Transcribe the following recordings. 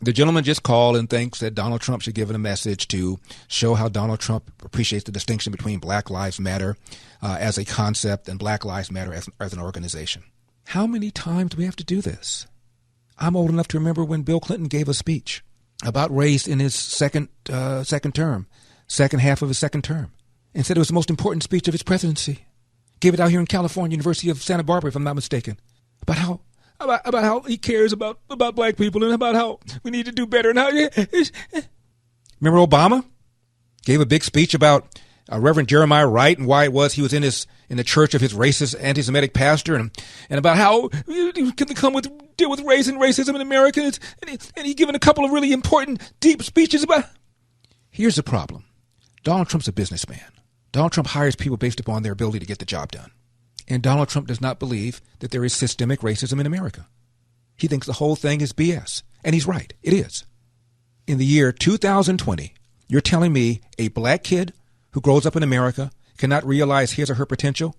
The gentleman just called and thinks that Donald Trump should give it a message to show how Donald Trump appreciates the distinction between Black Lives Matter as a concept and Black Lives Matter as an organization. How many times do we have to do this? I'm old enough to remember when Bill Clinton gave a speech about race in his second half of his second term, and said it was the most important speech of his presidency. Gave it out here in California, University of Santa Barbara, if I'm not mistaken, about how he cares about black people and about how we need to do better. And how remember Obama gave a big speech about Reverend Jeremiah Wright and why it was he was in the church of his racist, anti-Semitic pastor, and about how he couldn't deal with race and racism in America. And he given a couple of really important, deep speeches about. Here's the problem: Donald Trump's a businessman. Donald Trump hires people based upon their ability to get the job done. And Donald Trump does not believe that there is systemic racism in America. He thinks the whole thing is BS. And he's right. It is. In the year 2020, you're telling me a black kid who grows up in America cannot realize his or her potential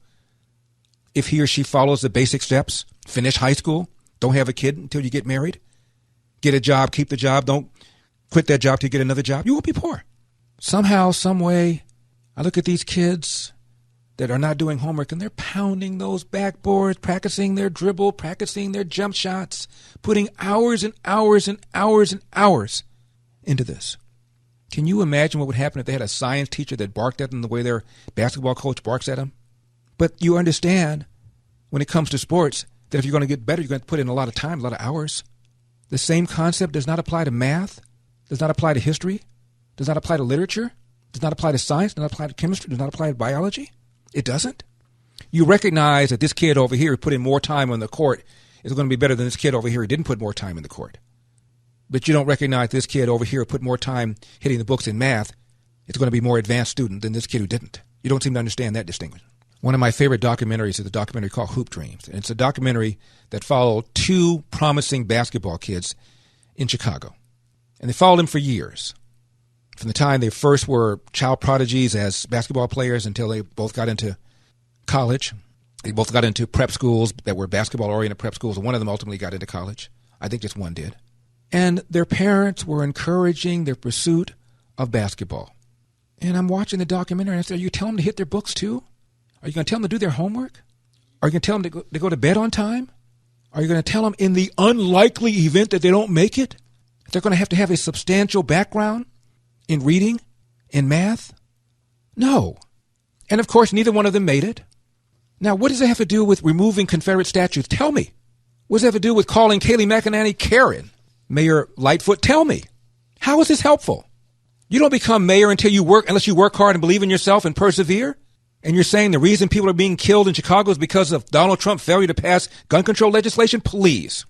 if he or she follows the basic steps, finish high school, don't have a kid until you get married, get a job, keep the job, don't quit that job till you get another job, you will be poor. Somehow, some way, I look at these kids that are not doing homework, and they're pounding those backboards, practicing their dribble, practicing their jump shots, putting hours and hours and hours and hours into this. Can you imagine what would happen if they had a science teacher that barked at them the way their basketball coach barks at them? But you understand, when it comes to sports, that if you're going to get better, you're going to put in a lot of time, a lot of hours. The same concept does not apply to math, does not apply to history, does not apply to literature, does not apply to science, does not apply to chemistry, does not apply to biology. It doesn't. You recognize that this kid over here who put in more time on the court is going to be better than this kid over here who didn't put more time in the court. But you don't recognize this kid over here who put more time hitting the books in math is going to be a more advanced student than this kid who didn't. You don't seem to understand that distinction. One of my favorite documentaries is a documentary called Hoop Dreams. And it's a documentary that followed two promising basketball kids in Chicago. And they followed them for years. From the time they first were child prodigies as basketball players until they both got into college. They both got into prep schools that were basketball-oriented prep schools, and one of them ultimately got into college. I think just one did. And their parents were encouraging their pursuit of basketball. And I'm watching the documentary, and I said, are you telling them to hit their books too? Are you going to tell them to do their homework? Are you going to tell them to go to bed on time? Are you going to tell them in the unlikely event that they don't make it, they're going to have a substantial background in reading, in math? No. And of course, neither one of them made it. Now, what does it have to do with removing Confederate statues? Tell me. What does it have to do with calling Kayleigh McEnany Karen? Mayor Lightfoot, tell me. How is this helpful? You don't become mayor unless you work hard and believe in yourself and persevere? And you're saying the reason people are being killed in Chicago is because of Donald Trump's failure to pass gun control legislation? Please.